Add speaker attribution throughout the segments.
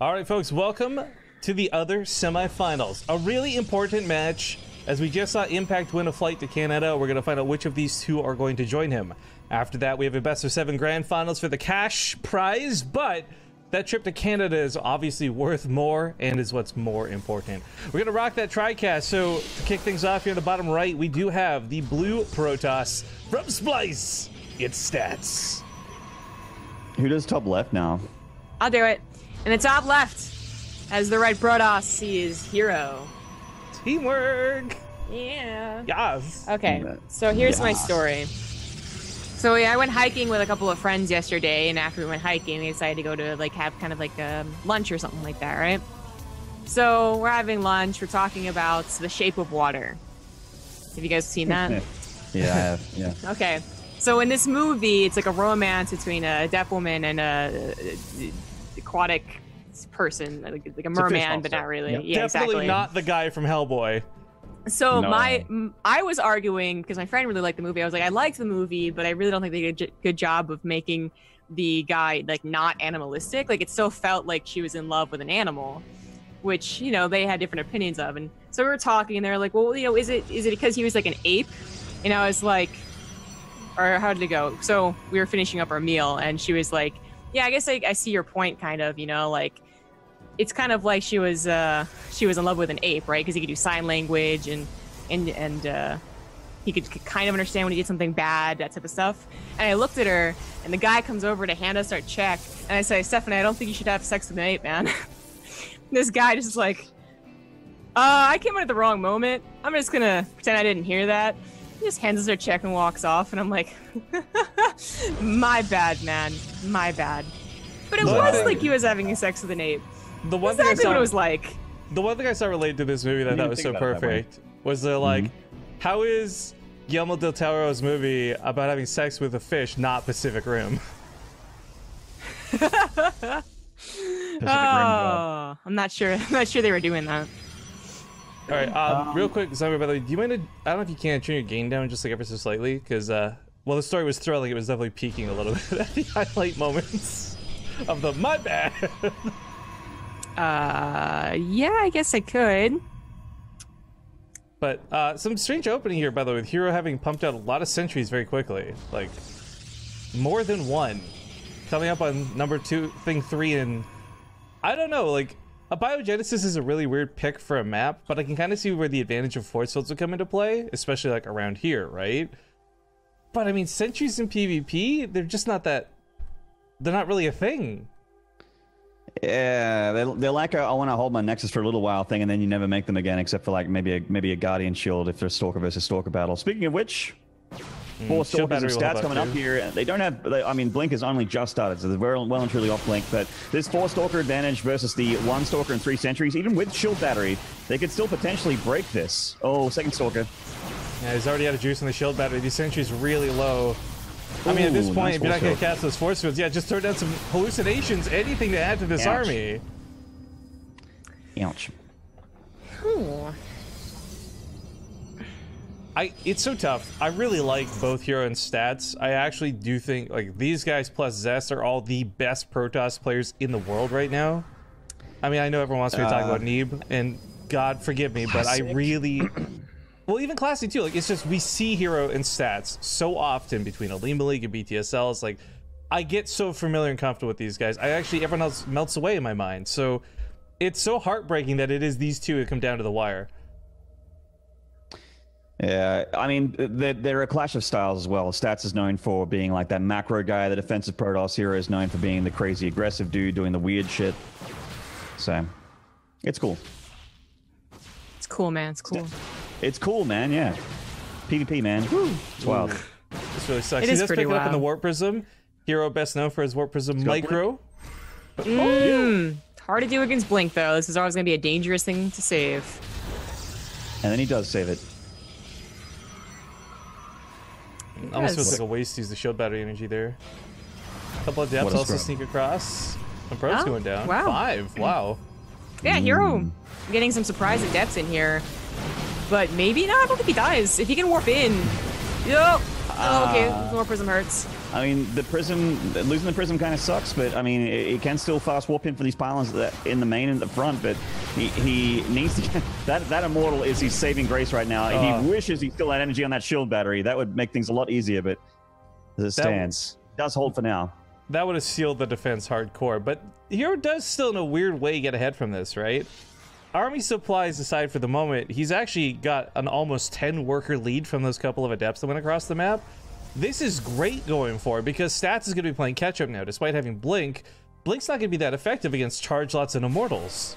Speaker 1: All right, folks, welcome to the other semifinals. A really important match, as we just saw Impact win a flight to Canada. We're going to find out which of these two are going to join him. After that, we have a best-of-7 grand finals for the cash prize, but that trip to Canada is obviously worth more and is what's more important. We're going to rock that TriCast, so to kick things off here in the bottom right, we do have the blue Protoss from Splice. It's Stats.
Speaker 2: Who does top left now?
Speaker 3: I'll do it. In the top left, as the right Protoss, he is herO.
Speaker 1: Teamwork.
Speaker 3: Yeah.
Speaker 1: Yes.
Speaker 3: Okay, so here's my story. So yeah, I went hiking with a couple of friends yesterday, and after we went hiking, we decided to go to like have kind of like a lunch or something like that, right? So we're having lunch. We're talking about The Shape of Water. Have you guys seen that?
Speaker 2: Yeah, I have. Yeah.
Speaker 3: Okay. So in this movie, it's like a romance between a deaf woman and a aquatic person, like a merman, but not really.
Speaker 2: Yep.
Speaker 3: Yeah,
Speaker 1: Definitely
Speaker 3: exactly.
Speaker 1: not the guy from Hellboy.
Speaker 3: So
Speaker 2: No.
Speaker 3: I was arguing because my friend really liked the movie. I was like, I liked the movie, but I really don't think they did a good job of making the guy like not animalistic. Like it still felt like she was in love with an animal, which they had different opinions of. And so we were talking, and they're like, well, is it because he was like an ape? And I was like, or how did it go? So we were finishing up our meal, and she was like, yeah, I guess I see your point, kind of. Like it's kind of like she was in love with an ape, right? Because he could do sign language and he could kind of understand when he did something bad, that type of stuff. And I looked at her, and the guy comes over to hand us our check, and I say, Stephanie, I don't think you should have sex with an ape, man. This guy just like, I came in at the wrong moment. I'm just gonna pretend I didn't hear that. He just hands us our check and walks off, and I'm like, my bad, man, my bad. But it was like he was having sex with an ape.
Speaker 1: The one
Speaker 3: Exactly
Speaker 1: thing I saw,
Speaker 3: what it was like.
Speaker 1: The one thing I saw related to this movie that I thought was so perfect was they're like, how is Guillermo del Toro's movie about having sex with a fish not Pacific Rim?
Speaker 3: Oh, I'm not sure. I'm not sure they were doing that.
Speaker 1: All right, real quick, Zombie, by the way, do you mind to, I don't know if you can turn your gain down just like ever so slightly, because, well, the story was thrilling. It was definitely peaking a little bit at the highlight moments of the my bad.
Speaker 3: Yeah, I guess I could.
Speaker 1: But some strange opening here, by the way, with herO having pumped out a lot of sentries very quickly, like more than one, coming up on number 3, and I don't know, like a Biogenesis is a really weird pick for a map, but I can kind of see where the advantage of force fields would come into play, especially like around here, right? But I mean, sentries in PvP, they're just not that. They're not really a thing.
Speaker 2: Yeah, they're like I want to hold my Nexus for a little while thing, and then you never make them again, except for like maybe a Guardian Shield if there's Stalker versus Stalker battle. Speaking of which, 4 Stalkers and Stats coming up here. They don't have. I mean, Blink has only just started, so they're well and truly off Blink. But this 4 Stalker advantage versus the 1 Stalker and 3 Sentries, even with Shield Battery, they could still potentially break this. Oh, second Stalker.
Speaker 1: Yeah, he's already out of juice on the Shield Battery. These sentries really low. I mean, at this point,
Speaker 2: nice
Speaker 1: if you're not going to
Speaker 2: shield.
Speaker 1: cast those force fields, yeah, just throw down some hallucinations, anything to add to this
Speaker 2: Ouch.
Speaker 1: army.
Speaker 2: Ouch.
Speaker 1: It's so tough. I really like both herO and Stats. I actually do think like these guys plus Zest are all the best Protoss players in the world right now. I mean, I know everyone wants me to talk about Neeb, and God forgive me, but I really... Well, even Classy too. Like, it's just we see herO and Stats so often between Alima League and BTSL. It's like I get so familiar and comfortable with these guys. Everyone else melts away in my mind. So it's so heartbreaking that it is these two that come down to the wire.
Speaker 2: Yeah, I mean, they're a clash of styles as well. Stats is known for being like that macro guy. The defensive Protoss herO is known for being the crazy aggressive dude doing the weird shit. So, it's cool.
Speaker 3: It's cool, man. It's cool.
Speaker 2: It's cool, man, yeah. PvP, man. It's wild.
Speaker 1: This really sucks.
Speaker 3: It
Speaker 1: He
Speaker 3: is
Speaker 1: does
Speaker 3: pretty
Speaker 1: pick it up in the
Speaker 3: wild.
Speaker 1: Warp Prism. herO best known for his Warp Prism
Speaker 2: got
Speaker 1: Micro.
Speaker 3: Hard to do against Blink, though. This is always going to be a dangerous thing to save.
Speaker 2: And then he does save it.
Speaker 1: Almost feels
Speaker 3: Yes.
Speaker 1: like a waste to use the Shield Battery energy there. A couple of depths
Speaker 2: What a
Speaker 1: also
Speaker 2: scrub.
Speaker 1: sneak across. The probes
Speaker 3: Oh,
Speaker 1: going down.
Speaker 3: wow.
Speaker 1: 5. Wow.
Speaker 3: Yeah, herO getting some surprising depths in here. But maybe not. I don't think he dies. If he can warp in. Yo. Oh, okay. Warp Prism hurts.
Speaker 2: I mean, the prism, losing the prism kind of sucks, but I mean, it can still fast warp in for these pylons in the main and the front, but he needs to, that immortal is his saving grace right now. He wishes he still had energy on that shield battery. That would make things a lot easier, but as it stands, it does hold for now.
Speaker 1: That would have sealed the defense hardcore, but herO does still in a weird way get ahead from this, right? Army supplies aside for the moment, he's actually got an almost 10 worker lead from those couple of adepts that went across the map. This is great going forward because Stats is going to be playing catch up now. Despite having Blink, Blink's not going to be that effective against charge lots and immortals.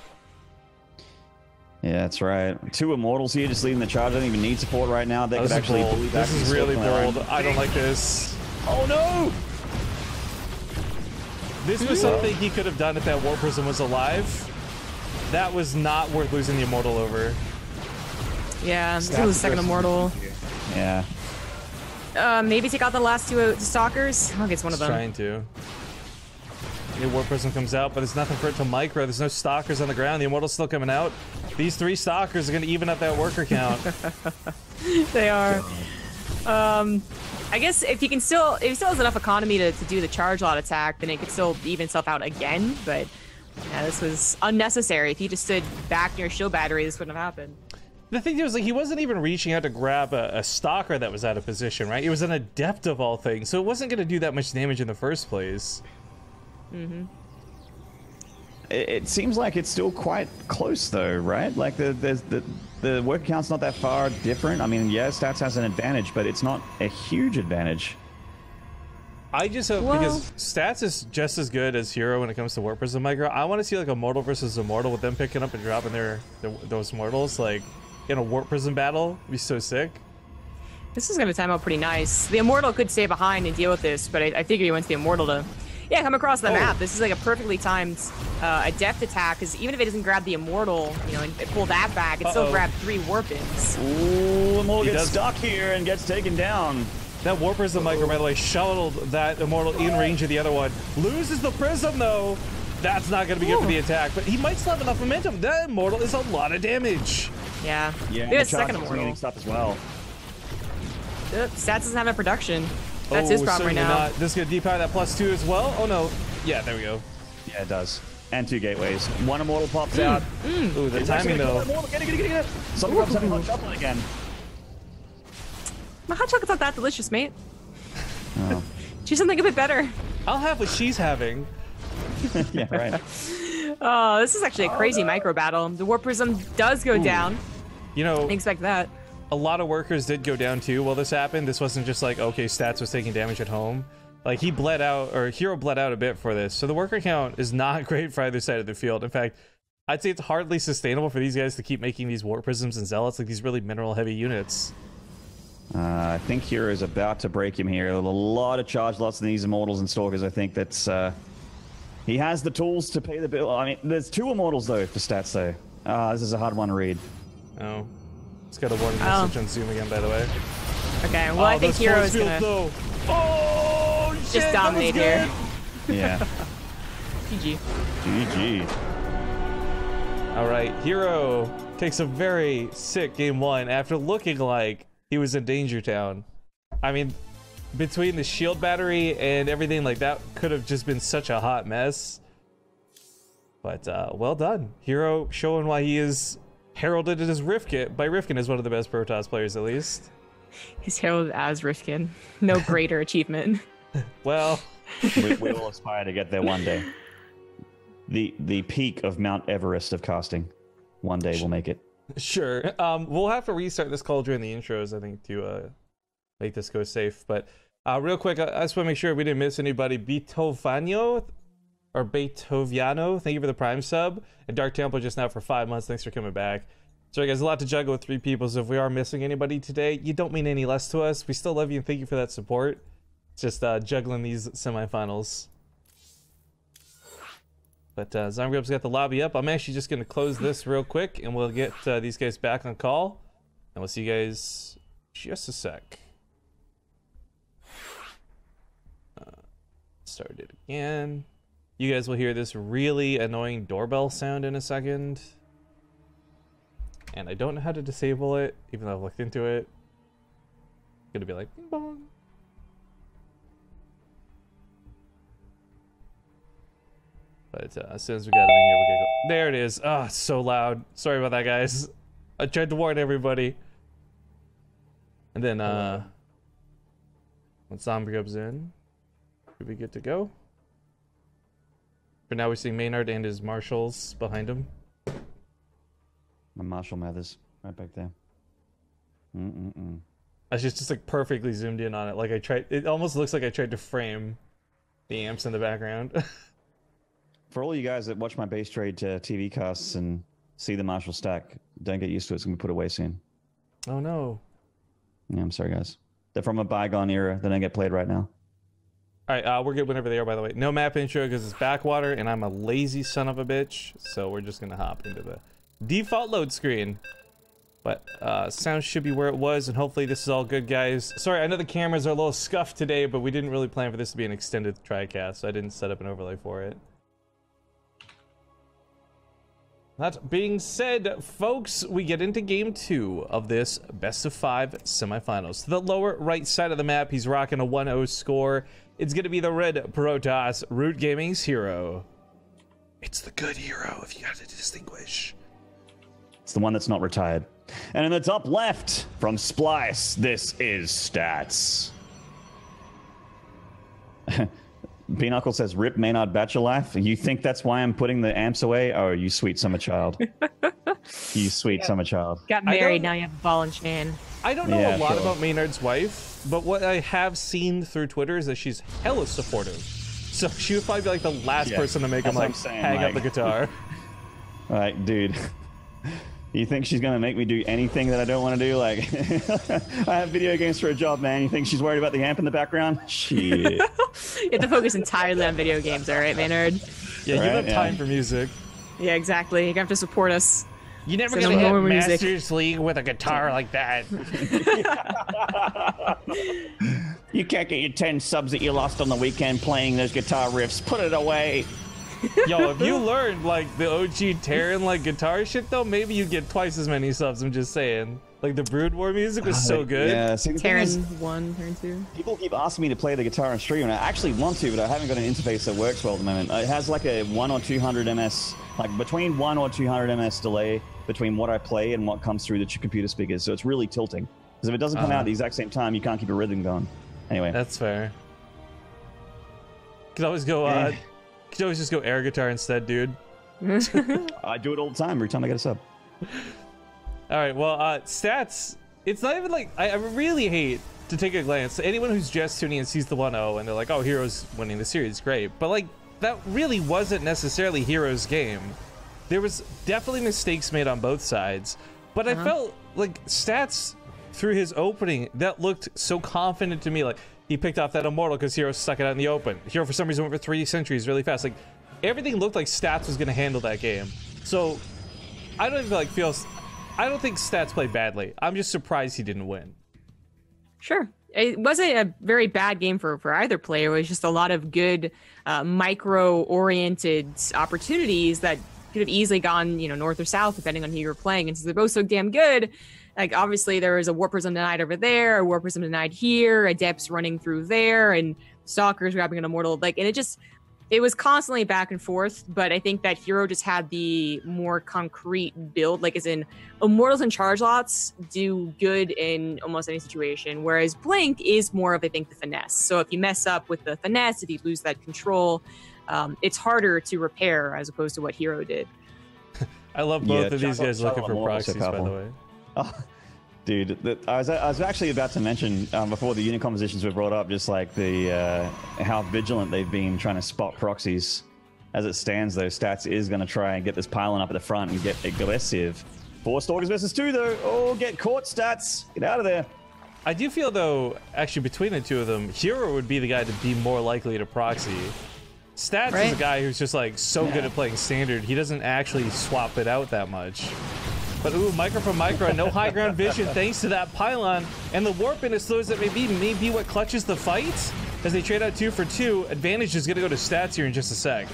Speaker 2: Yeah, that's right. 2 immortals here just leading the charge. I don't even need support right now. They could actually
Speaker 1: bold. This is really bold. I don't like this.
Speaker 2: Oh no!
Speaker 1: This was something he could have done if that Warp Prism was alive. That was not worth losing the immortal over.
Speaker 3: Yeah, this was the second immortal.
Speaker 2: Yeah.
Speaker 3: Maybe take out the last 2 stalkers. I think it's one of them.
Speaker 1: Trying to. The Warp Prism comes out, but there's nothing for it to micro. There's no stalkers on the ground. The immortal's still coming out. These 3 stalkers are going to even up that worker count.
Speaker 3: They are. I guess if he still has enough economy to do the charge lot attack, then it could still even itself out again. But yeah, this was unnecessary. If he just stood back near shield battery, this wouldn't have happened.
Speaker 1: The thing was, like, he wasn't even reaching out to grab a stalker that was out of position, right? It was an adept of all things, so it wasn't going to do that much damage in the first place.
Speaker 3: Mm-hmm.
Speaker 2: It seems like it's still quite close, though, right? Like the worker count's not that far different. I mean, yeah, Stats has an advantage, but it's not a huge advantage.
Speaker 1: I just hope, because Stats is just as good as herO when it comes to Warp Prism micro. I want to see like a mortal versus immortal with them picking up and dropping those mortals like in a Warp Prism battle. It'd be so sick.
Speaker 3: This is going to time out pretty nice. The immortal could stay behind and deal with this, but I figure he wants the immortal to, yeah, come across the map. This is like a perfectly timed adept attack, because even if it doesn't grab the immortal, you know, and pull that back, it still grabbed 3 warpins.
Speaker 2: Ooh, immortal gets stuck here and gets taken down.
Speaker 1: That Warp Prism micro, by the way, shuttled that immortal in range of the other one. Loses the prism though. That's not going to be good for the attack, but he might still have enough momentum. That immortal is a lot of damage.
Speaker 3: Yeah.
Speaker 2: Yeah.
Speaker 3: Maybe a second immortal.
Speaker 2: Stuff as well.
Speaker 3: Stats doesn't have a production. That's his problem right now.
Speaker 1: Not. This is going to depower that +2 as well. Oh no. Yeah, there we go.
Speaker 2: Yeah, it does. And 2 gateways. 1 immortal pops out.
Speaker 1: Ooh, the timing though.
Speaker 2: Get it. Someone's having hot chocolate again.
Speaker 3: My hot chocolate's not that delicious, mate.
Speaker 2: Oh.
Speaker 3: Choose something a bit better.
Speaker 1: I'll have what she's having.
Speaker 2: Yeah, right.
Speaker 3: Oh, this is actually a crazy micro battle. The Warp Prism does go down.
Speaker 1: You know,
Speaker 3: Didn't expect that.
Speaker 1: A lot of workers did go down too while this happened. This wasn't just like, okay, Stats was taking damage at home. Like, he bled out, or herO bled out a bit for this. So the worker count is not great for either side of the field. In fact, I'd say it's hardly sustainable for these guys to keep making these Warp Prisms and Zealots, like these really mineral heavy units.
Speaker 2: I think herO is about to break him here. A lot of charge lots in these Immortals and Stalkers. I think that's... he has the tools to pay the bill. I mean, there's 2 Immortals, though, for Stats, though. This is a hard one to read.
Speaker 1: Oh. It's got a warning message on Zoom again, by the way.
Speaker 3: Okay, well, I think herO is gonna just dominate here.
Speaker 2: Yeah.
Speaker 3: GG.
Speaker 2: GG.
Speaker 1: All right, herO takes a very sick game 1 after looking like he was in Danger Town. I mean, between the shield battery and everything, like, that could have just been such a hot mess. But well done. herO showing why he is heralded as Rifkin, by Rifkin as one of the best Protoss players, at least.
Speaker 3: He's heralded as Rifkin. No greater achievement.
Speaker 2: Well, we will aspire to get there one day. The peak of Mount Everest of casting. One day we'll make it.
Speaker 1: Sure. We'll have to restart this call during the intros, I think, to make this go safe. But real quick, I just want to make sure we didn't miss anybody. Beethoviano, thank you for the Prime sub. And Dark Temple just now for 5 months. Thanks for coming back. Sorry, guys, a lot to juggle with 3 people. So if we are missing anybody today, you don't mean any less to us. We still love you and thank you for that support. It's just juggling these semifinals. But Zomgrub's got the lobby up. I'm actually just going to close this real quick, and we'll get these guys back on call. And we'll see you guys just a sec. Start it again. You guys will hear this really annoying doorbell sound in a second. And I don't know how to disable it, even though I've looked into it. It's going to be like, bing bong. But as soon as we got him in here, we can go. There it is. Ah, it's so loud. Sorry about that, guys. I tried to warn everybody. And then, when Zombie comes in, should be good to go. For now, we're seeing Maynard and his marshals behind him.
Speaker 2: My Marshall Mathers, right back there.
Speaker 1: I just like perfectly zoomed in on it. Like I tried, it almost looks like I tried to frame the amps in the background.
Speaker 2: For all you guys that watch my BaseTradeTV casts and see the Marshall stack, don't get used to it. It's gonna be put away soon.
Speaker 1: Oh no.
Speaker 2: Yeah, I'm sorry, guys. They're from a bygone era. They don't get played right now.
Speaker 1: All right, we're good whenever they are. By the way, no map intro because it's backwater, and I'm a lazy son of a bitch. So we're just gonna hop into the default load screen. But sound should be where it was, and hopefully this is all good, guys. Sorry, I know the cameras are a little scuffed today, but we didn't really plan for this to be an extended TriCast, so I didn't set up an overlay for it. That being said, folks, we get into game 2 of this best of 5 semifinals. To the lower right side of the map, he's rocking a 1-0 score. It's going to be the red Protoss Root Gaming's herO. It's the good herO, if you got to distinguish.
Speaker 2: It's the one that's not retired. And in the top left, from Splice, this is Stats. Pinochle says, "Rip Maynard Batcher life." You think that's why I'm putting the amps away? Oh, you sweet summer child. You sweet summer child.
Speaker 3: Got married, now you have a ball and chain.
Speaker 1: I don't know a lot about Maynard's wife, but what I have seen through Twitter is that she's hella supportive. So she would probably be like the last person to make him like hang up the guitar.
Speaker 2: Like, dude. You think she's gonna make me do anything that I don't want to do? Like, I have video games for a job, man. You think she's worried about the amp in the background? Shit.
Speaker 3: You have to focus entirely on video games, all right, Maynard?
Speaker 1: Yeah, you have time for music.
Speaker 3: Yeah, exactly. You have to support us.
Speaker 1: You never gonna hit Masters League with a guitar like that.
Speaker 2: You can't get your 10 subs that you lost on the weekend playing those guitar riffs. Put it away.
Speaker 1: Yo, if you learned like the OG Terran like guitar shit though, maybe you get twice as many subs. I'm just saying. Like the Brood War music was so good.
Speaker 2: Yeah, see,
Speaker 3: Terran 1, Terran 2.
Speaker 2: People keep asking me to play the guitar on stream, and I actually want to, but I haven't got an interface that works well at the moment. It has like a 1 or 200 ms, like between 1 or 200 ms delay between what I play and what comes through the computer speakers. So it's really tilting. Because if it doesn't come out at the exact same time, you can't keep a rhythm going. Anyway,
Speaker 1: that's fair. Could always go. Could always just go air guitar instead, dude.
Speaker 2: I do it all the time. Every time I get a sub.
Speaker 1: All right, well, stats. It's not even like I really hate to take a glance. Anyone who's just tuning in sees the 1-0 and they're like, "Oh, herO's winning the series, great." But like that really wasn't necessarily herO's game. There was definitely mistakes made on both sides, but I felt like stats through his opening that looked so confident to me. Like he picked off that immortal because herO stuck it out in the open. herO for some reason went for 3 sentries really fast. Like everything looked like stats was going to handle that game. So I don't even I don't think stats played badly. I'm just surprised he didn't win.
Speaker 3: Sure. It wasn't a very bad game for either player. It was just a lot of good micro-oriented opportunities that could have easily gone, north or south, depending on who you were playing. And since they're both so damn good, like obviously there was a Warp Prism denied over there, a Warp Prism denied here, Adepts running through there, and Stalkers grabbing an immortal. Like, and it was constantly back and forth, but I think that herO just had the more concrete build, like as in immortals and charge lots do good in almost any situation, whereas Blink is more of, I think, the finesse. So if you mess up with the finesse, if you lose that control, it's harder to repair as opposed to what herO did.
Speaker 1: I love both of these guys looking for proxies, by the way.
Speaker 2: Oh, dude, I was actually about to mention before the unit compositions were brought up, just like the how vigilant they've been trying to spot proxies. As it stands, though, Stats is going to try and get this pylon up at the front and get aggressive. 4 Stalkers versus 2, though. Oh, get caught, Stats. Get out of there.
Speaker 1: I do feel, though, actually between the two of them, herO would be the guy to be more likely to proxy. Stats is a guy who's just like so good at playing standard, he doesn't actually swap it out that much. But ooh, micro from micro, no high ground vision thanks to that pylon. And the warp in as slow as it may be what clutches the fight. As they trade out 2 for 2, advantage is gonna go to Stats here in just a sec.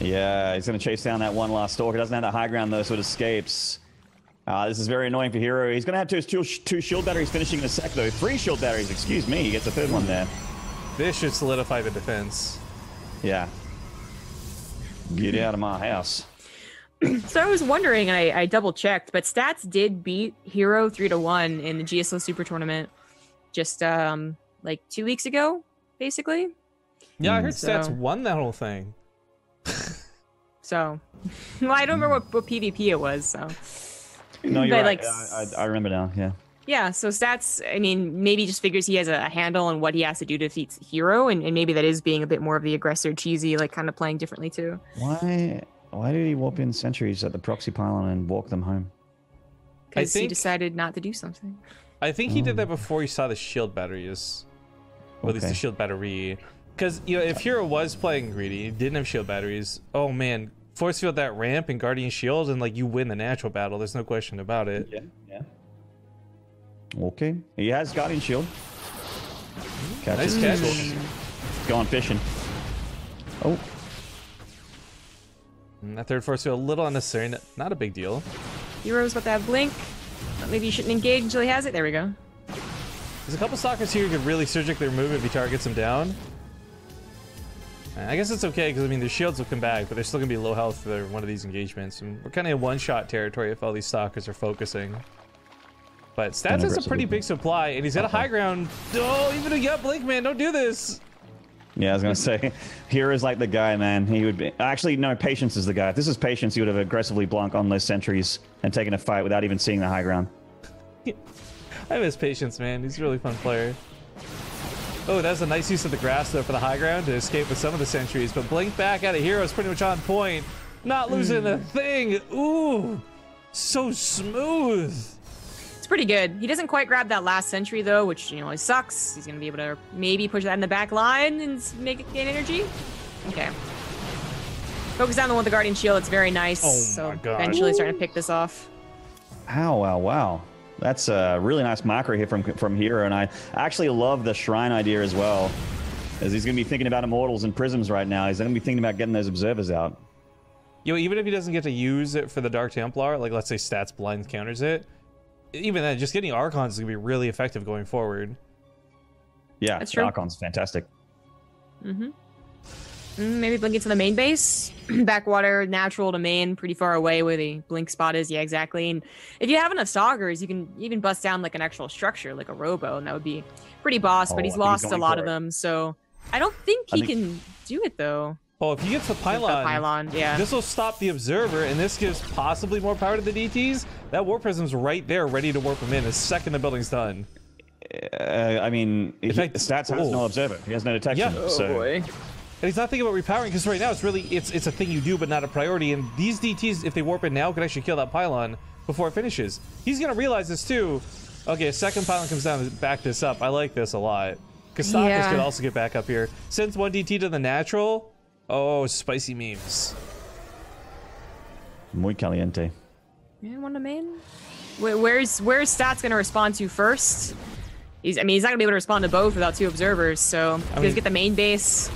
Speaker 2: Yeah, he's gonna chase down that one last Stalker. Doesn't have that high ground though, so it escapes. This is very annoying for herO. He's gonna have two shield batteries finishing in a sec though. 3 shield batteries, excuse me. He gets a 3rd one there.
Speaker 1: This should solidify the defense.
Speaker 2: Yeah. Get out of my house.
Speaker 3: So I was wondering, and I double checked, but Stats did beat herO 3-1 in the GSL Super Tournament just like 2 weeks ago, basically.
Speaker 1: Yeah, I heard Stats won that whole thing.
Speaker 3: So, well, I don't remember what PvP it was. So,
Speaker 2: no, you're right. I remember now. Yeah.
Speaker 3: Yeah. So Stats, I mean, maybe just figures he has a handle on what he has to do to defeat herO, and maybe that is being a bit more of the aggressor, cheesy, like kind of playing differently too.
Speaker 2: Why did he warp in sentries at the proxy pylon and walk them home?
Speaker 3: Because he decided not to do something.
Speaker 1: I think he did that before he saw the shield batteries. Or at least the shield battery. Because, you know, if herO was playing greedy, didn't have shield batteries, oh man, force field that ramp and Guardian Shield, and like you win the natural battle. There's no question about it.
Speaker 2: Yeah. Okay. He has Guardian Shield.
Speaker 1: Nice catch.
Speaker 2: Going fishing. Oh.
Speaker 1: And that third force field a little unnecessary. Not a big deal.
Speaker 3: herO's about to have blink. But maybe you shouldn't engage until he has it. There we go.
Speaker 1: There's a couple stalkers here who could really surgically remove if he targets him down. I guess it's okay, because I mean their shields will come back, but they're still going to be low health for one of these engagements. And we're kind of in one-shot territory if all these stalkers are focusing. But Stats has a pretty big supply, and he's got a high ground. Oh, even if you got Blink, man, don't do this.
Speaker 2: Yeah, I was going to say, here is like the guy, man. He would be... Actually, no, Patience is the guy. If this is Patience, he would have aggressively blunk on those sentries and taken a fight without even seeing the high ground.
Speaker 1: I miss Patience, man. He's a really fun player. Oh, that's a nice use of the grass, though, for the high ground to escape with some of the sentries. But blink back at a herO is pretty much on point. Not losing a thing. Ooh, so smooth.
Speaker 3: It's pretty good. He doesn't quite grab that last sentry, though, which, you know, it sucks. He's going to be able to maybe push that in the back line and make it gain energy. Okay. Focus down the one with the Guardian Shield. It's very nice.
Speaker 1: Oh, my God.
Speaker 3: Eventually starting to pick this off.
Speaker 2: Wow. That's a really nice marker here from herO, and I actually love the shrine idea as well, as he's going to be thinking about immortals and prisms right now. He's going to be thinking about getting those observers out.
Speaker 1: Yo, even if he doesn't get to use it for the Dark Templar, like let's say Stats blind counters it, even then, just getting Archons is going to be really effective going forward.
Speaker 2: Yeah,
Speaker 3: that's true.
Speaker 2: Archon's fantastic.
Speaker 3: Maybe blink into the main base. Backwater, natural to main, pretty far away where the blink spot is. Yeah, exactly. And if you have enough stalkers, you can even bust down like an actual structure, like a robo, and that would be pretty boss. But he's lost a lot of them, so I don't think he can do it though.
Speaker 1: Oh, if he gets the pylon,
Speaker 3: yeah,
Speaker 1: this will stop the observer, and this gives possibly more power to the DTs. That warp prism's right there, ready to warp him in the second the building's done.
Speaker 2: I mean, Stats has no observer. He has no detection.
Speaker 1: Yeah.
Speaker 2: So.
Speaker 3: Oh boy.
Speaker 1: And he's not thinking about repowering, because right now it's really it's a thing you do, but not a priority. And these DTs, if they warp in now, could actually kill that pylon before it finishes. He's gonna realize this too. Okay, a second pylon comes down to back this up. I like this a lot, because stalkers could also get back up here. Sends one DT to the natural. Oh, spicy memes.
Speaker 2: Muy caliente.
Speaker 3: Yeah, one to main. Where's Stats gonna respond to first? He's not gonna be able to respond to both without two observers. So he's gonna get the main base.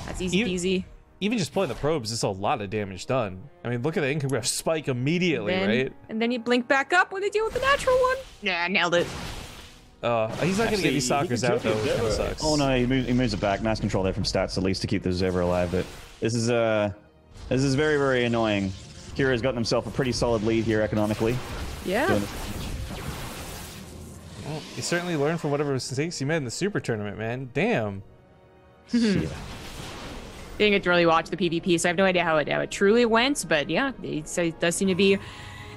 Speaker 3: That's easy peasy.
Speaker 1: Even just playing the probes, it's a lot of damage done. I mean, look at the income spike immediately, right?
Speaker 3: And then you blink back up when they deal with the natural one. Yeah, nailed it.
Speaker 1: He's not going to get these stalkers out, though, which kind of sucks.
Speaker 2: Oh, no, he moves it back. Mass control there from Stats, at least, to keep the observer alive. But this is very, very annoying. herO's gotten himself a pretty solid lead here economically.
Speaker 3: Yeah.
Speaker 1: Well, he certainly learned from whatever mistakes he made in the Super Tournament, man. Damn.
Speaker 2: Yeah.
Speaker 3: Didn't get to really watch the PvP, so I have no idea how it truly went. But yeah, it does seem to be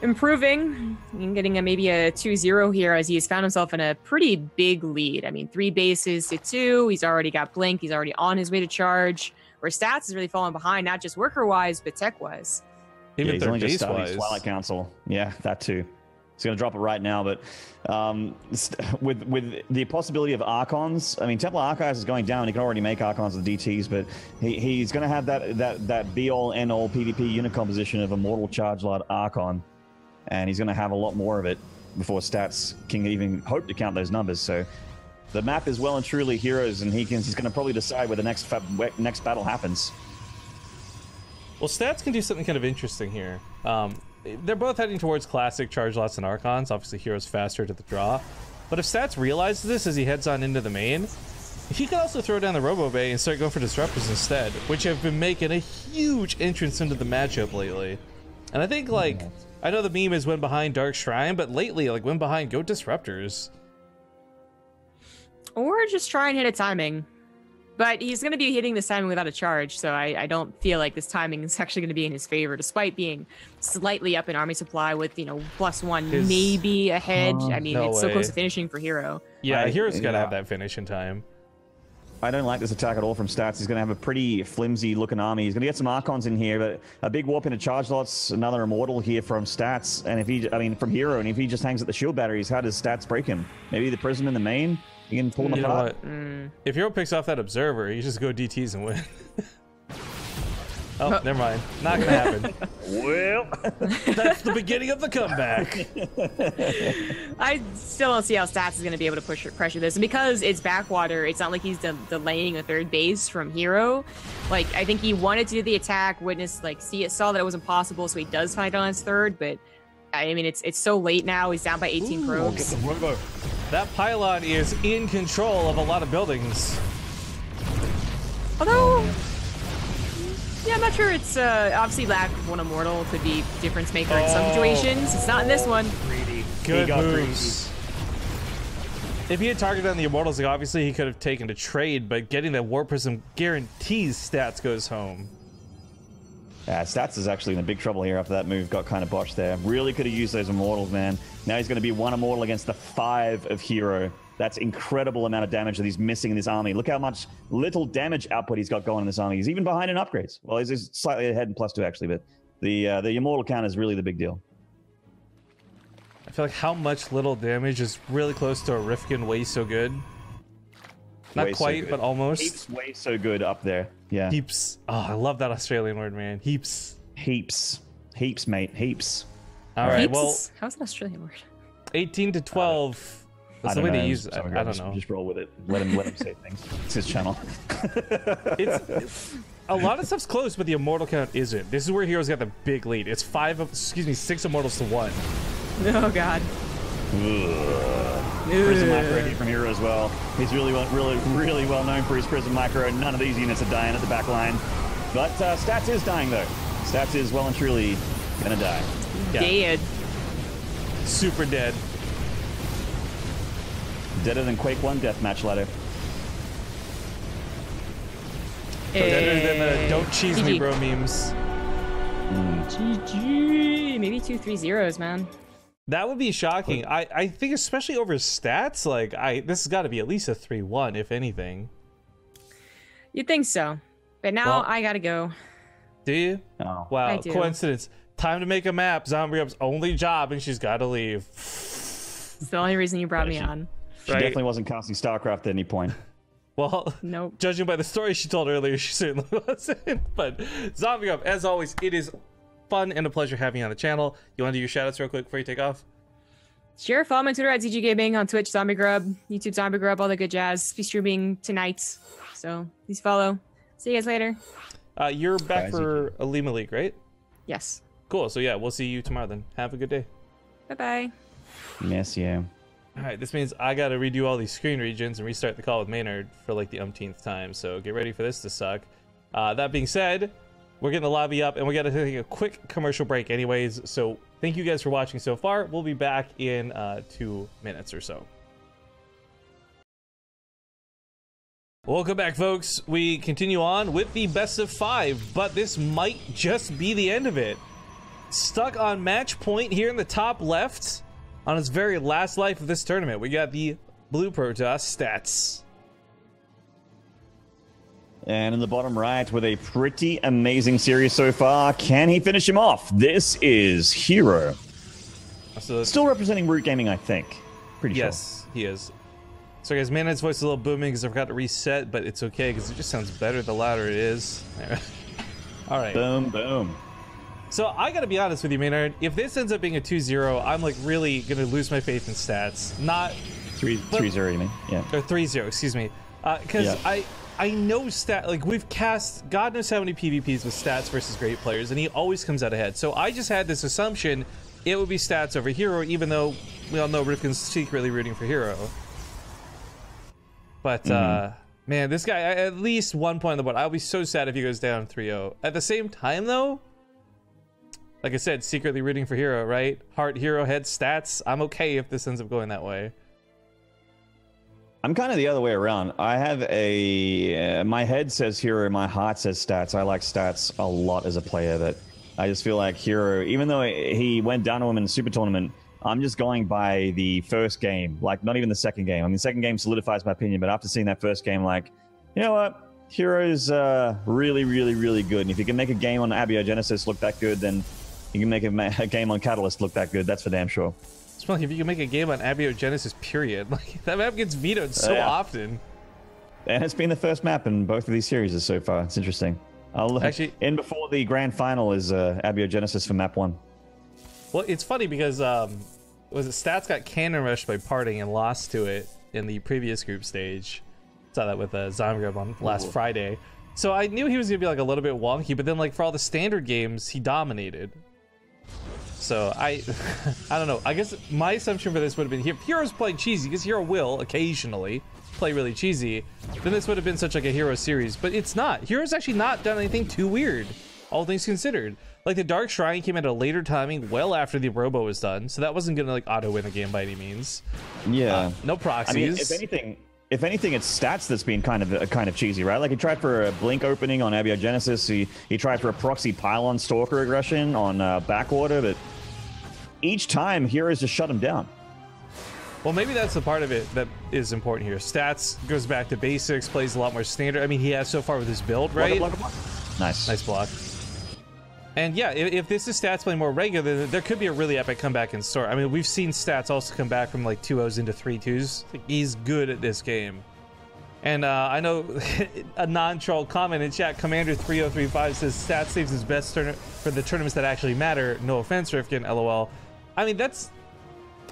Speaker 3: improving and getting maybe a 2-0 here, as he has found himself in a pretty big lead. I mean, 3 bases to 2. He's already got blink. He's already on his way to charge. Where Stats is really falling behind, not just worker-wise, but tech-wise.
Speaker 1: Even
Speaker 2: he's only just starting
Speaker 1: base-wise.
Speaker 2: Twilight Council. Yeah, that too. He's going to drop it right now, but with the possibility of Archons, I mean, Templar Archives is going down. He can already make Archons with DTs, but he's going to have that be-all, end-all PvP unit composition of Immortal, Charge Lord, Archon, and he's going to have a lot more of it before Stats can even hope to count those numbers. So the map is well and truly herO's, and he's going to probably decide where the next battle happens.
Speaker 1: Well, Stats can do something kind of interesting here. They're both heading towards classic charge lots and Archons. Obviously, herO's faster to the draw. But if Stats realizes this as he heads on into the main, If you could also throw down the Robo Bay and start going for disruptors instead, which have been making a huge entrance into the matchup lately. And I think, like, I know the meme is win behind Dark Shrine, but lately, like, win behind, go disruptors.
Speaker 3: Or just try and hit a timing. But he's going to be hitting this timing without a charge, so I don't feel like this timing is actually going to be in his favor, despite being slightly up in army supply with, you know, +1, maybe ahead. I mean, it's so close to finishing for herO.
Speaker 1: Yeah, hero's got to have that finish in time.
Speaker 2: I don't like this attack at all from Stats. He's going to have a pretty flimsy looking army. He's going to get some Archons in here, but a big warp into charge lots, another Immortal here from Stats. And if he, I mean, from herO, and if he just hangs at the shield batteries, how does Stats break him? Maybe the Prism in the main? You can pull them apart.
Speaker 1: If herO picks off that Observer, you just go DTs and win. Oh, never mind. Not gonna happen.
Speaker 2: Well,
Speaker 1: that's the beginning of the comeback.
Speaker 3: I still don't see how Stats is going to be able to pressure this. And because it's backwater, it's not like he's delaying a third base from herO. Like, I think he wanted to do the attack, saw that it wasn't possible, so he does find it on his third, but I mean, it's so late now. He's down by 18 probes.
Speaker 1: That pylon is in control of a lot of buildings.
Speaker 3: Although, yeah, I'm not sure. It's obviously lack of one Immortal could be difference maker in some situations. It's not in this one.
Speaker 1: Good moves. If he had targeted on the Immortals, like, obviously he could have taken a trade, but getting that Warp Prism guarantees Stats goes home.
Speaker 2: Yeah, Stats is actually in big trouble here after that move got kind of botched there. Really could have used those Immortals, man. Now he's going to be 1 Immortal against the 5 of herO. That's incredible amount of damage that he's missing in this army. Look how much little damage output he's got going in this army. He's even behind in upgrades. Well, he's slightly ahead in +2 actually, but the Immortal count is really the big deal.
Speaker 1: I feel like how much little damage is really close to a Rifkin way so good. Not quite, so but almost.
Speaker 2: Heaps way so good up there. Yeah.
Speaker 1: Heaps. Oh, I love that Australian word, man. Heaps.
Speaker 2: Heaps. Heaps, mate. Heaps.
Speaker 1: All right,
Speaker 3: Heaps?
Speaker 1: well.
Speaker 3: How's an Australian word?
Speaker 1: 18 to 12. That's the way to use it. I don't know.
Speaker 2: Just roll with it. Let him say things. It's his channel.
Speaker 1: it's a lot of stuff's close, but the Immortal count isn't. This is where hero's got the big lead. It's 6 Immortals to 1.
Speaker 3: Oh God.
Speaker 2: Prism Micro here from herO as well. He's really well known for his Prism Micro. None of these units are dying at the back line. But Stats is dying though. Stats is well and truly gonna die.
Speaker 1: Yeah.
Speaker 3: Dead.
Speaker 1: Super dead.
Speaker 2: Deader than Quake 1 deathmatch ladder.
Speaker 1: Deader than the don't cheese me bro memes.
Speaker 3: GG. Maybe 2-3 zeros, man.
Speaker 1: That would be shocking. I think especially over Stats, like this has got to be at least a 3-1 if anything.
Speaker 3: You'd think so. But now I gotta go.
Speaker 1: Do you?
Speaker 2: Oh.
Speaker 1: Wow, coincidence. Time to make a map. Zombie Up's only job, and she's got to leave.
Speaker 3: It's the only reason you brought me on.
Speaker 2: She definitely wasn't casting StarCraft at any point.
Speaker 1: Well,
Speaker 3: nope.
Speaker 1: Judging by the story she told earlier, she certainly wasn't. But Zombie Up, as always, it is fun and a pleasure having you on the channel. You want to do your shoutouts real quick before you take off?
Speaker 3: Sure. Follow me on Twitter at ZG Gaming, on Twitch Zombie Grub, YouTube Zombie Grub, all the good jazz. Be streaming tonight, so please follow. See you guys later.
Speaker 1: You're back for Alima League, right?
Speaker 3: Yes.
Speaker 1: Cool. So yeah, we'll see you tomorrow then. Have a good day.
Speaker 3: Bye-bye.
Speaker 2: Yes, yeah.
Speaker 1: All right, this means I got to redo all these screen regions and restart the call with Maynard for like the umpteenth time. So get ready for this to suck. That being said, we're getting the lobby up and we got to take a quick commercial break anyways. So thank you guys for watching so far. We'll be back in 2 minutes or so. Welcome back, folks. We continue on with the best of 5, but this might just be the end of it. Stuck on match point here in the top left on his very last life of this tournament, we got the blue Protoss Stats.
Speaker 2: And in the bottom right with a pretty amazing series so far. Can he finish him off? This is herO.
Speaker 1: So,
Speaker 2: still representing Root Gaming, I think. Pretty sure.
Speaker 1: Yes, he is. So guys, Maynard's voice is a little booming because I forgot to reset, but it's okay because it just sounds better the louder it is. All right.
Speaker 2: Boom, boom.
Speaker 1: So I gotta be honest with you, Maynard. If this ends up being a 2-0, I'm like really gonna lose my faith in Stats. Not
Speaker 2: 3-0, you mean? Yeah.
Speaker 1: Or 3-0, excuse me. Because I know like we've cast God knows how many PvPs with Stats versus great players, and he always comes out ahead. So I just had this assumption it would be Stats over herO, even though we all know Rifkin's secretly rooting for herO. But Man, this guy, at least 1 point on the board. I'll be so sad if he goes down 3-0. At the same time, though, like I said, secretly rooting for herO, right? Heart, herO, head, stats. I'm okay if this ends up going that way.
Speaker 2: I'm kind of the other way around. I have a... my head says herO, my heart says stats. I like stats a lot as a player, but I just feel like herO, even though he went down to him in the Super Tournament, I'm just going by the first game, like not even the second game. I mean, the second game solidifies my opinion, but after seeing that first game, like, you know what? herO's really, really, really good. And if you can make a game on Abiogenesis look that good, then you can make a game on Catalyst look that good. That's for damn sure.
Speaker 1: It's funny, if you can make a game on Abiogenesis, period. Like, that map gets vetoed so often.
Speaker 2: And it's been the first map in both of these series so far. It's interesting. Actually, in before the grand final is Abiogenesis for map 1.
Speaker 1: Well, it's funny because was it Stats got cannon rushed by Parting and lost to it in the previous group stage. Saw that with Zomgrub on last Friday. So I knew he was gonna be like a little bit wonky, but then like for all the standard games, he dominated. So I don't know. I guess my assumption for this would have been if herO's playing cheesy, because herO will occasionally play really cheesy, then this would have been such like a herO series. But it's not. herO's actually not done anything too weird, all things considered. Like the Dark Shrine came at a later timing, well after the Robo was done, so that wasn't gonna like auto win the game by any means. Yeah. No proxies.
Speaker 2: I mean, if anything, it's stats that's been kind of cheesy, right? Like he tried for a blink opening on Abiogenesis, he tried for a proxy pylon stalker aggression on backwater, but each time herO's just shut him down.
Speaker 1: Well, maybe that's the part of it that is important here. Stats goes back to basics, plays a lot more standard. I mean, he has so far with his build, right?
Speaker 2: Block. Nice
Speaker 1: block. And yeah, if this is Stats playing more regular, then there could be a really epic comeback in store. I mean, we've seen Stats also come back from like 2-0s into 3-2s. He's good at this game. And I know a non-troll comment in chat, Commander3035 says Stats saves his best for the tournaments that actually matter. No offense, Rifkin, LOL. I mean, that's...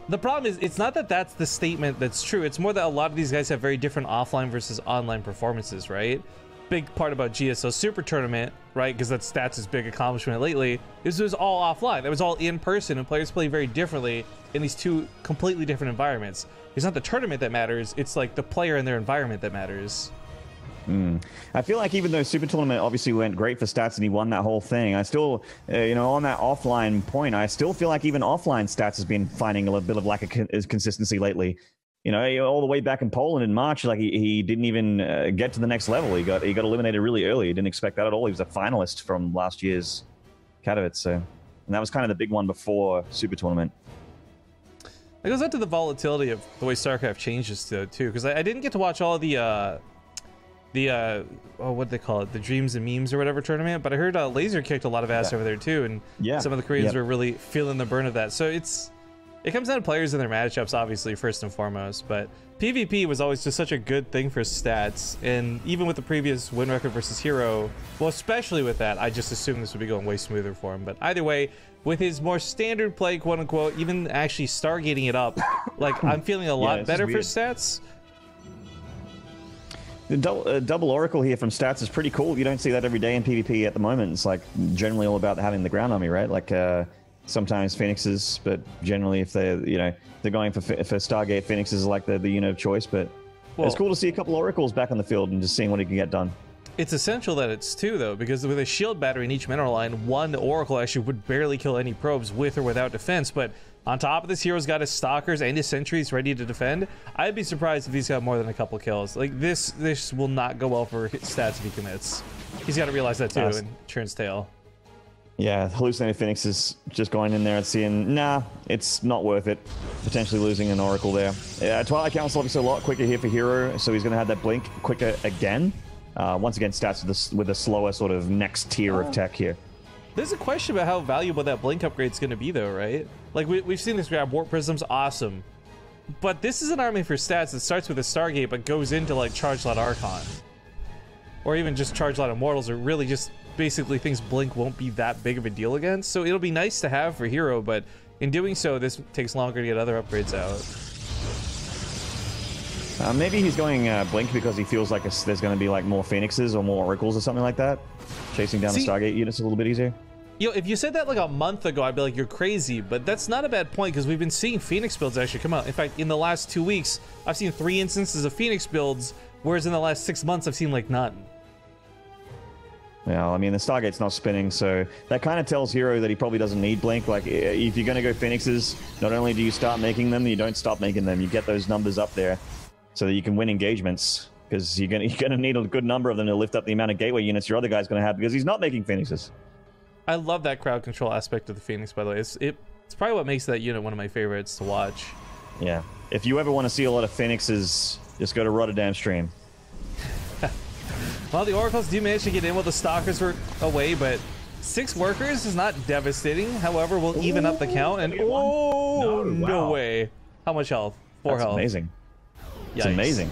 Speaker 1: The problem is, it's not that that's the statement that's true. It's more that a lot of these guys have very different offline versus online performances, right? Big part about GSL Super Tournament, right? Because that's Stats' big accomplishment lately. This was all offline. That was all in person, and players play very differently in these two completely different environments. It's not the tournament that matters. It's like the player and their environment that matters.
Speaker 2: I feel like even though Super Tournament obviously went great for Stats and he won that whole thing, I still, you know, on that offline point, I still feel like even offline Stats has been finding a little bit of lack of consistency lately. You know, all the way back in Poland in March, like he didn't even get to the next level. He got eliminated really early. He didn't expect that at all. He was a finalist from last year's Katowice, so, and that was kind of the big one before Super Tournament.
Speaker 1: It goes out to the volatility of the way StarCraft changes too, because I didn't get to watch all the what do they call it, the Dreams and Memes or whatever tournament, but I heard Laser kicked a lot of ass over there too, and some of the Koreans were really feeling the burn of that. So it comes down to players and their matchups, obviously, first and foremost, but PvP was always just such a good thing for Stats, and even with the previous win record versus herO, well, especially with that, I just assumed this would be going way smoother for him. But either way, with his more standard play, quote unquote, even actually stargating it up, like, I'm feeling a lot better for Stats.
Speaker 2: The double Oracle here from Stats is pretty cool. You don't see that every day in PvP at the moment. It's like generally all about having the ground army, right? Like sometimes Phoenixes, but generally if they're going for Stargate, Phoenixes are like the unit of choice. But it's cool to see a couple Oracles back on the field and just seeing what he can get done.
Speaker 1: It's essential that it's two, though, because with a shield battery in each mineral line, one Oracle actually would barely kill any probes with or without defense. But on top of this, herO's got his Stalkers and his Sentries ready to defend. I'd be surprised if he's got more than a couple kills. Like, this will not go well for Stats if he commits. He's got to realize that, too, and turns tail.
Speaker 2: Yeah, Hallucinated Phoenix is just going in there and seeing, nah, it's not worth it. Potentially losing an Oracle there. Twilight Council obviously a lot quicker here for herO, so he's going to have that blink quicker again. Once again, Stats with a slower sort of next tier of tech here.
Speaker 1: There's a question about how valuable that blink upgrade is going to be, though, right? Like, we've seen this grab Warp Prisms, awesome. But this is an army for Stats that starts with a Stargate but goes into, like, Charge Lot Archon. Or even just Charge Lot Immortals, or really just basically things blink won't be that big of a deal against. So it'll be nice to have for herO, but in doing so, this takes longer to get other upgrades out.
Speaker 2: Maybe he's going blink because he feels like there's going to be like more Phoenixes or more Oracles or something like that. Chasing down the Stargate units a little bit easier.
Speaker 1: You know, if you said that like a month ago, I'd be like, you're crazy. But that's not a bad point because we've been seeing Phoenix builds actually come out. In fact, in the last 2 weeks, I've seen 3 instances of Phoenix builds Whereas in the last 6 months, I've seen like none.
Speaker 2: Yeah, I mean, the Stargate's not spinning, so that kind of tells herO that he probably doesn't need Blink. Like, if you're going to go Phoenixes, not only do you start making them, you don't stop making them. You get those numbers up there so that you can win engagements, because you're gonna need a good number of them to lift up the amount of gateway units your other guy's going to have, because he's not making Phoenixes.
Speaker 1: I love that crowd control aspect of the Phoenix, by the way. It's probably what makes that unit one of my favorites to watch.
Speaker 2: Yeah. If you ever want to see a lot of Phoenixes, just go to Rotterdam stream.
Speaker 1: Well, the Oracles do manage to get in while the Stalkers were away, but 6 workers is not devastating. However, we'll even up the count, and no way. How much health? 4 health.
Speaker 2: Amazing.
Speaker 1: Yikes.
Speaker 2: It's amazing.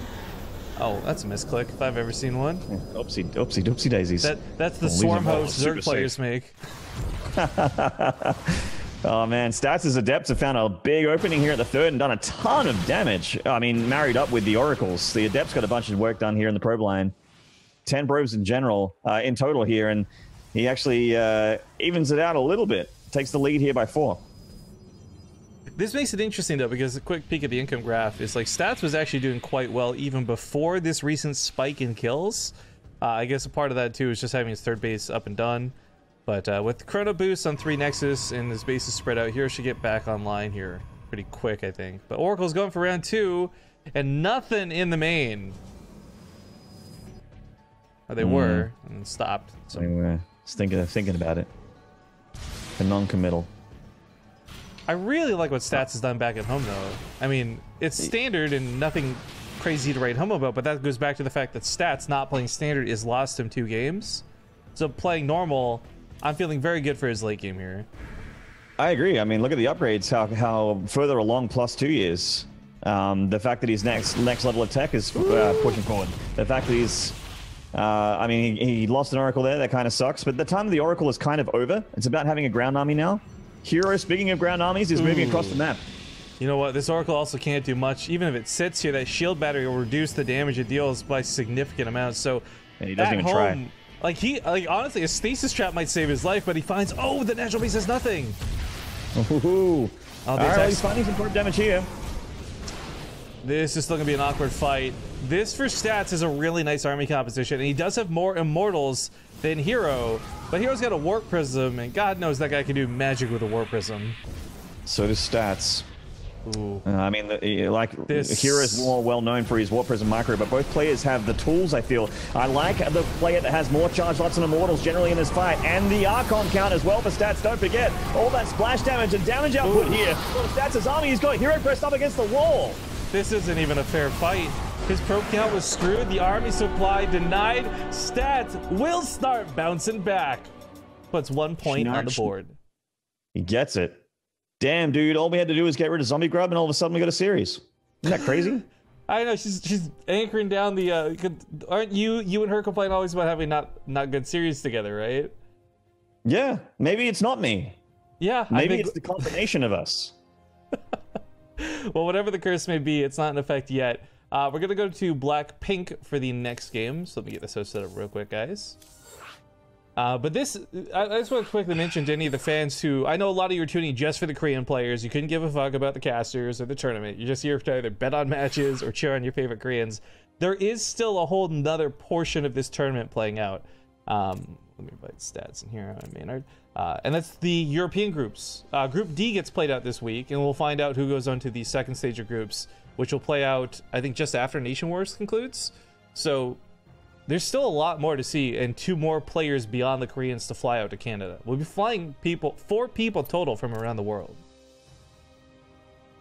Speaker 1: Oh, that's a misclick if I've ever seen one.
Speaker 2: Oopsie daisies.
Speaker 1: That's the swarm host Zerg players make.
Speaker 2: Oh man, Stats' Adepts have found a big opening here at the third and done a ton of damage. I mean, married up with the Oracles. The Adepts got a bunch of work done here in the probe line. 10 probes in general, in total here, and he actually evens it out a little bit. Takes the lead here by 4.
Speaker 1: This makes it interesting though, because a quick peek at the income graph is like Stats was actually doing quite well even before this recent spike in kills. I guess a part of that too is just having his third base up and done. But with the Chrono Boost on 3 Nexus and his bases spread out, herO should get back online here pretty quick, I think. But Oracle's going for round 2, and nothing in the main. Or they were, and stopped. So.
Speaker 2: Anyway, just thinking about it. The non-committal.
Speaker 1: I really like what Stats has done back at home, though. I mean, it's standard and nothing crazy to write home about, but that goes back to the fact that Stats not playing standard is lost him 2 games. So playing normal, I'm feeling very good for his late game here.
Speaker 2: I agree. I mean, look at the upgrades, how further along +2 years. The fact that his next level of tech is pushing forward. The fact that he's... I mean, he lost an Oracle there. That kind of sucks. But the time of the Oracle is kind of over. It's about having a ground army now. herO, speaking of ground armies, is moving across the map.
Speaker 1: You know what? This Oracle also can't do much. Even if it sits here, that shield battery will reduce the damage it deals by significant amounts. So
Speaker 2: and he doesn't even try.
Speaker 1: Like honestly, a stasis trap might save his life, but he finds, oh, the natural base has nothing.
Speaker 2: Ooh. All right, he's finding some probe damage here.
Speaker 1: This is still gonna be an awkward fight. This for Stats is a really nice army composition, and he does have more immortals than herO, but herO's got a warp prism, and God knows that guy can do magic with a warp prism.
Speaker 2: So does Stats.
Speaker 1: Ooh.
Speaker 2: I mean, herO is more well known for his warp prism micro, but both players have the tools. I feel I like the player that has more charge lots and immortals generally in this fight, and the Archon count as well for Stats. Don't forget all that splash damage and damage output here. Well, Stats' army, he's got herO pressed up against the wall.
Speaker 1: This isn't even a fair fight. His probe count was screwed. The army supply denied. Stats will start bouncing back. Puts 1 point on the board.
Speaker 2: He gets it. Damn, dude. All we had to do was get rid of Zombie Grub, and all of a sudden we got a series. Isn't that crazy?
Speaker 1: I know. She's anchoring down the. Aren't you and her complain always about having not good series together, right?
Speaker 2: Yeah. Maybe it's not me.
Speaker 1: Yeah.
Speaker 2: Maybe it's the combination of us.
Speaker 1: Well, whatever the curse may be, it's not in effect yet. We're going to go to Black-Pink for the next game. So let me get this set up real quick, guys. But this, I just want to quickly mention to any of the fans who, I know a lot of you are tuning just for the Korean players. You couldn't give a fuck about the casters or the tournament. You're just here to either bet on matches or cheer on your favorite Koreans. There is still a whole nother portion of this tournament playing out. Let me invite Stats in here on Maynard. And that's the European groups. Group D gets played out this week, and we'll find out who goes on to the second stage of groups, which will play out, I think, just after Nation Wars concludes. So there's still a lot more to see, and 2 more players beyond the Koreans to fly out to Canada. We'll be flying 4 people total from around the world.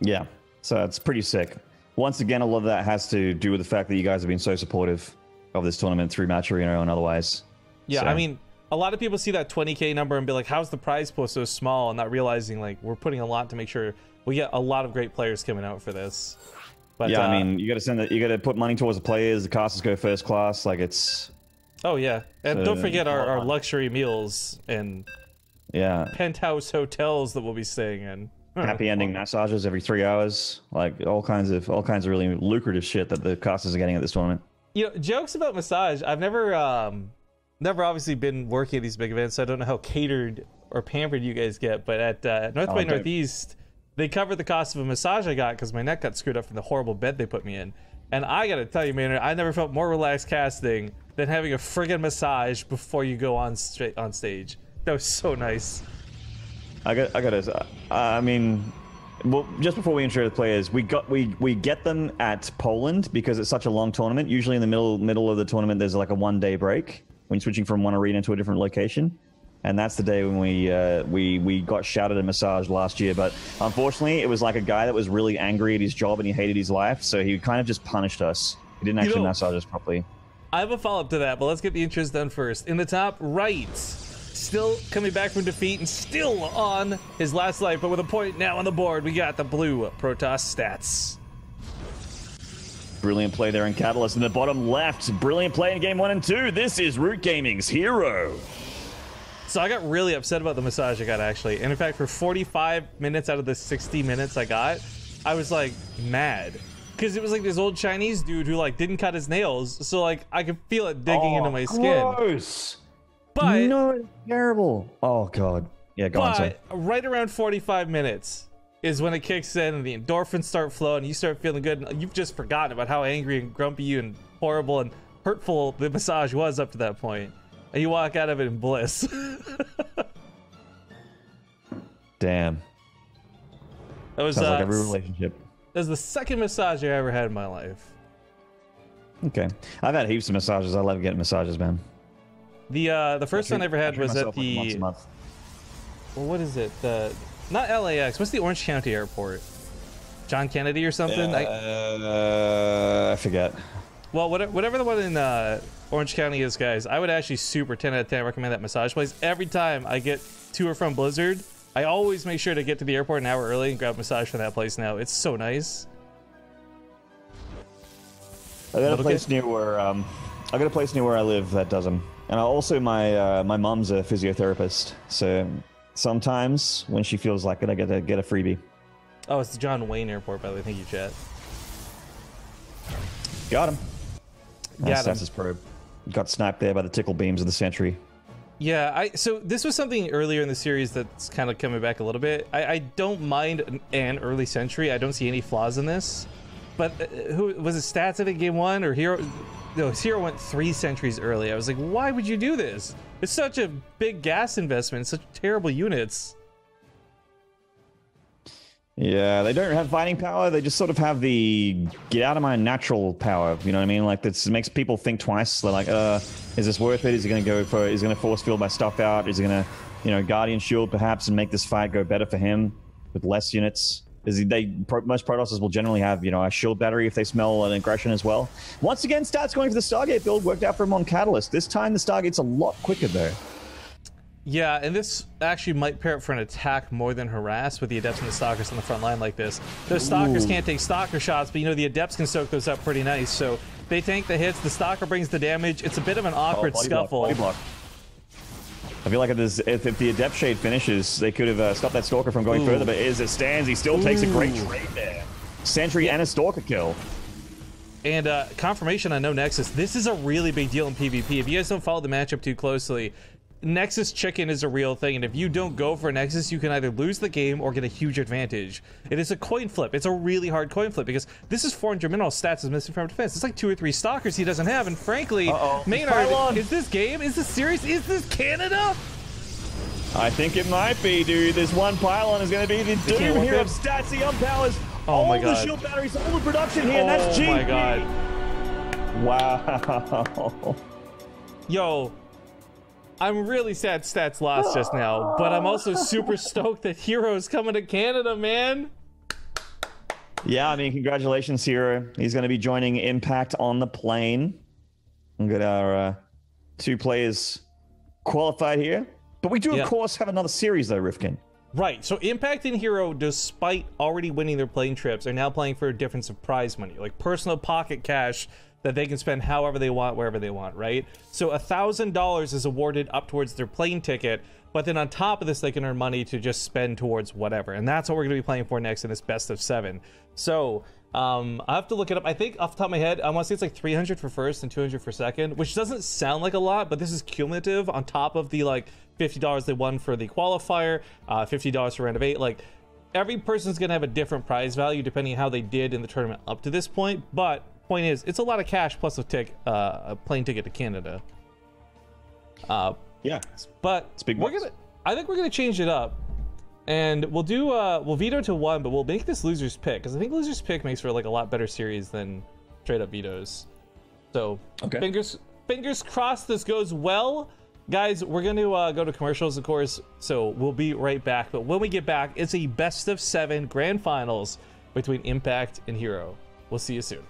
Speaker 2: Yeah, so it's pretty sick. Once again, a lot of that has to do with the fact that you guys have been so supportive of this tournament through Match Arena and otherwise.
Speaker 1: Yeah,
Speaker 2: so.
Speaker 1: I mean, a lot of people see that 20K number and be like, how's the prize pool so small? And not realizing, like, we're putting a lot to make sure we get a lot of great players coming out for this. But,
Speaker 2: yeah, I mean, you got to put money towards the players. The casters go first class. Like, it's...
Speaker 1: Oh, yeah. And don't forget our luxury meals and penthouse hotels that we'll be staying in.
Speaker 2: Happy ending massages every 3 hours. Like, all kinds of really lucrative shit that the casters are getting at this tournament.
Speaker 1: You know, jokes about massage. I've never obviously been working at these big events, so I don't know how catered or pampered you guys get. But at North by Northeast, they covered the cost of a massage I got because my neck got screwed up from the horrible bed they put me in. And I gotta tell you, man, I never felt more relaxed casting than having a friggin' massage before you go on stage. That was so nice.
Speaker 2: I mean, well, just before we intro the players, we get them at Poland because it's such a long tournament. Usually in the middle of the tournament, there's like a 1-day break when you're switching from one arena to a different location. And that's the day when we got shouted a massage last year. But unfortunately, it was like a guy that was really angry at his job and he hated his life. So he kind of just punished us. He didn't actually massage us properly.
Speaker 1: I have a follow-up to that, but let's get the intros done first. In the top right, still coming back from defeat and still on his last life, but with a point now on the board, we got the blue Protoss stats.
Speaker 2: Brilliant play there in Catalyst. In the bottom left, brilliant play in game 1 and 2. This is Root Gaming's herO.
Speaker 1: So I got really upset about the massage I got, actually. And in fact, for 45 minutes out of the 60 minutes I got, I was like mad. Because it was like this old Chinese dude who like didn't cut his nails. So like I could feel it digging into my skin.
Speaker 2: Gross.
Speaker 1: But
Speaker 2: no, it's terrible. Oh god. Yeah, go on, sir.
Speaker 1: Right around 45 minutes is when it kicks in and the endorphins start flowing and you start feeling good. And you've just forgotten about how angry and grumpy you and horrible and hurtful the massage was up to that point. And you walk out of it in bliss.
Speaker 2: Damn.
Speaker 1: That was
Speaker 2: sounds like every relationship.
Speaker 1: That was the second massage I ever had in my life.
Speaker 2: Okay. I've had heaps of massages. I love getting massages, man.
Speaker 1: The first one I ever had was at the...
Speaker 2: once a month.
Speaker 1: Well, what is it? Not LAX. What's the Orange County airport? John Kennedy or something?
Speaker 2: I forget.
Speaker 1: Well, whatever the one in Orange County is, guys, I would actually super 10 out of 10 recommend that massage place. Every time I get to or from Blizzard, I always make sure to get to the airport an hour early and grab a massage from that place now. It's so nice.
Speaker 2: I got a place near where I live that does them. And also my mom's a physiotherapist, so sometimes when she feels like it, I get a freebie.
Speaker 1: Oh, it's the John Wayne Airport, by the way. Thank you, chat.
Speaker 2: Got him.
Speaker 1: That's
Speaker 2: his probe. Got sniped there by the tickle beams of the sentry.
Speaker 1: Yeah, so this was something earlier in the series that's kind of coming back a little bit. I don't mind an early sentry. I don't see any flaws in this. But who was it? Stats, I think, game 1 or herO? No, herO went 3 sentries early. I was like, why would you do this? It's such a big gas investment. Such terrible units. Yeah,
Speaker 2: they don't have fighting power. They just sort of have the get out of my natural power. You know what I mean? Like this makes people think twice. They're like, is this worth it? Is he going to go for? Is he going to force field my stuff out? Is he going to, Guardian Shield perhaps and make this fight go better for him with less units? Most Protosses will generally have, a shield battery if they smell an aggression as well. Once again, Stats going for the Stargate build worked out for him on Catalyst. This time the Stargate's a lot quicker though.
Speaker 1: Yeah, and this actually might pair up for an attack more than harass with the Adepts and the Stalkers on the front line like this. Those Stalkers can't take Stalker shots, but the Adepts can soak those up pretty nice. So they tank the hits, the Stalker brings the damage. It's a bit of an awkward scuffle.
Speaker 2: Body block. I feel like if the Adept Shade finishes, they could have stopped that Stalker from going further, but as it stands, he still takes a great trade there. Sentry and a Stalker kill.
Speaker 1: And confirmation on no Nexus. This is a really big deal in PvP. If you guys don't follow the matchup too closely, Nexus chicken is a real thing, and if you don't go for Nexus, you can either lose the game or get a huge advantage. It is a coin flip. It's a really hard coin flip because this is 400 mineral stats is missing from defense. It's like 2 or 3 Stalkers he doesn't have, and frankly, Maynard, is this game? Is this serious? Is this Canada?
Speaker 2: I think it might be, dude. This one pylon is going to be the doom here of Stats. He unpowers all the shield batteries, all the production here, and that's GG.
Speaker 1: Oh my god.
Speaker 2: Wow.
Speaker 1: Yo. I'm really sad Stats lost just now, but I'm also super stoked that herO's coming to Canada, man.
Speaker 2: Yeah, I mean, congratulations, herO. He's going to be joining Impact on the plane. We've got our 2 players qualified here. But we do, of course, have another series, though, Rifkin.
Speaker 1: Right, so Impact and herO, despite already winning their plane trips, are now playing for a difference of prize money, like personal pocket cash that they can spend however they want, wherever they want, right? So $1,000 is awarded up towards their plane ticket, but then on top of this, they can earn money to just spend towards whatever. And that's what we're gonna be playing for next in this best of 7. So I have to look it up. I think off the top of my head, I want to say it's like 300 for first and 200 for second, which doesn't sound like a lot, but this is cumulative on top of the like $50 they won for the qualifier, $50 for round of 8. Like every person's gonna have a different prize value depending on how they did in the tournament up to this point, but point is, it's a lot of cash plus a plane ticket to Canada.
Speaker 2: Yeah,
Speaker 1: but I think we're gonna change it up, and we'll do we'll veto to 1, but we'll make this loser's pick, because I think loser's pick makes for like a lot better series than straight up vetoes. So fingers crossed this goes well. Guys, we're going to go to commercials, of course, so we'll be right back. But when we get back, it's a best of 7 grand finals between Impact and herO. We'll see you soon.